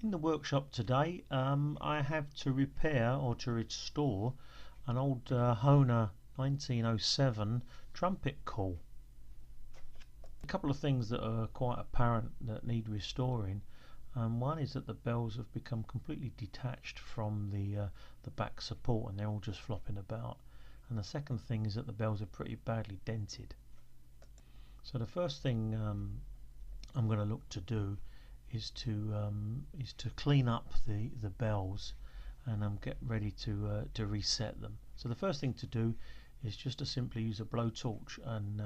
In the workshop today, I have to repair or to restore an old Hohner 1907 trumpet call. A couple of things that are quite apparent that need restoring. One is that the bells have become completely detached from the back support and they're all just flopping about. And the second thing is that the bells are pretty badly dented. So the first thing I'm going to look to do is to clean up the bells and get ready to reset them. So the first thing to do is just to simply use a blowtorch and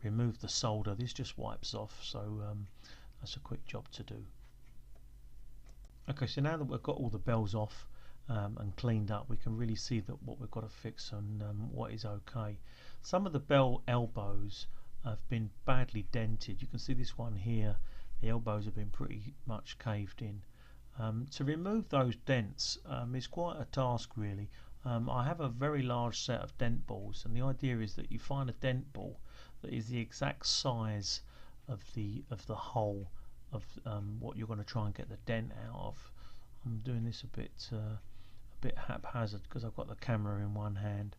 remove the solder. This just wipes off, so that's a quick job to do. Okay, so now that we've got all the bells off and cleaned up, we can really see that what we've got to fix and what is okay. Some of the bell elbows have been badly dented. You can see this one here, the elbows have been pretty much caved in. To remove those dents is quite a task really. I have a very large set of dent balls, and the idea is that you find a dent ball that is the exact size of the hole of what you're going to try and get the dent out of. I'm doing this a bit haphazard because I've got the camera in one hand,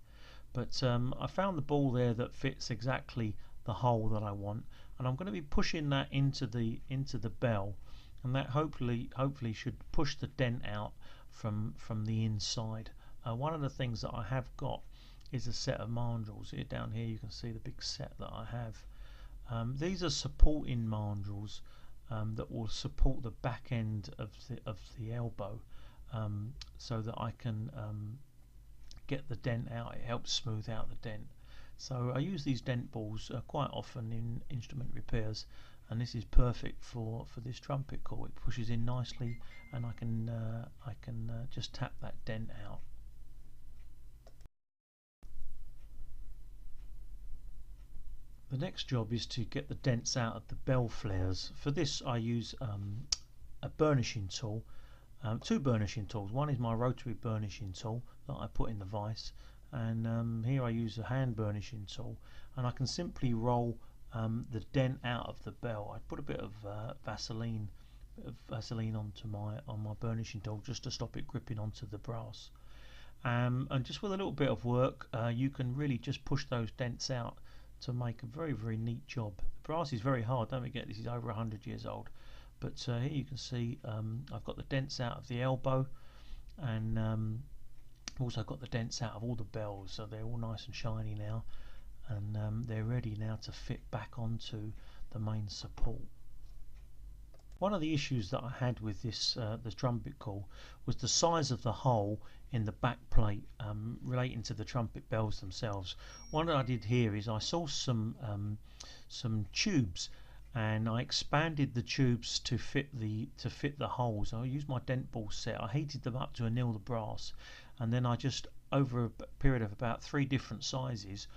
but I found the ball there that fits exactly the hole that I want, and I'm going to be pushing that into the bell, and that hopefully should push the dent out from the inside. One of the things that I have got is a set of mandrels. Here down here you can see the big set that I have. These are supporting mandrels that will support the back end of the elbow, so that I can get the dent out. It helps smooth out the dent. So I use these dent balls quite often in instrument repairs, and this is perfect for this trumpet call. It pushes in nicely, and I can just tap that dent out. The next job is to get the dents out of the bell flares. For this I use a burnishing tool, two burnishing tools. One is my rotary burnishing tool that I put in the vise, and here I use a hand burnishing tool, and I can simply roll the dent out of the bell. I put a bit of Vaseline onto my burnishing tool just to stop it gripping onto the brass. And just with a little bit of work, you can really just push those dents out to make a very neat job. The brass is very hard, don't forget this is over 100 years old, but here you can see I've got the dents out of the elbow, and also got the dents out of all the bells, so they're all nice and shiny now, and they're ready now to fit back onto the main support. One of the issues that I had with this trumpet call was the size of the hole in the back plate relating to the trumpet bells themselves. What I did here is I saw some tubes, and I expanded the tubes to fit the holes. I used my dent ball set. I heated them up to anneal the brass, and then I just, over a period of about 3 different sizes,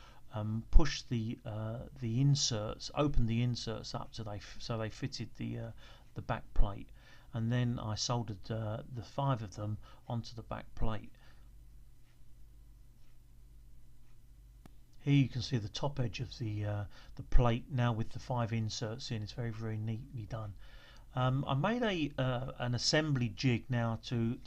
pushed the inserts, opened the inserts up so they fitted the back plate, and then I soldered the 5 of them onto the back plate. Here you can see the top edge of the plate now with the 5 inserts in. It's very neatly done. I made an assembly jig now to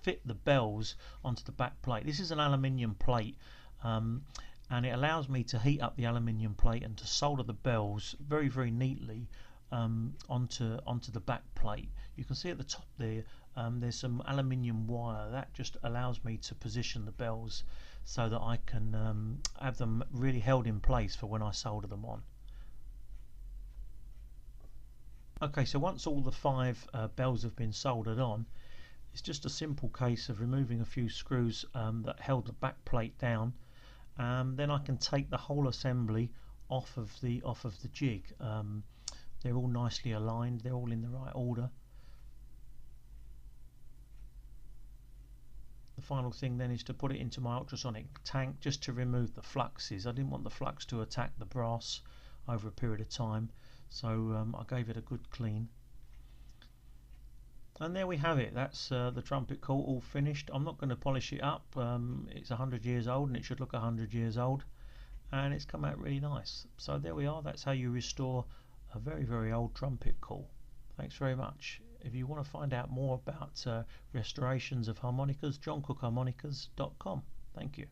fit the bells onto the back plate. This is an aluminium plate, and it allows me to heat up the aluminium plate and to solder the bells very neatly onto the back plate. You can see at the top there there's some aluminium wire that just allows me to position the bells so that I can have them really held in place for when I solder them on. Okay, so once all the 5 bells have been soldered on, it's just a simple case of removing a few screws that held the back plate down. Then I can take the whole assembly off of the jig. They're all nicely aligned, they're all in the right order. The final thing then is to put it into my ultrasonic tank just to remove the fluxes. I didn't want the flux to attack the brass over a period of time, so I gave it a good clean. And there we have it. That's the trumpet call all finished. I'm not going to polish it up. It's 100 years old and it should look 100 years old, and it's come out really nice. So there we are. That's how you restore a very old trumpet call. Thanks very much. if you want to find out more about restorations of harmonicas, johncookharmonicas.com. Thank you.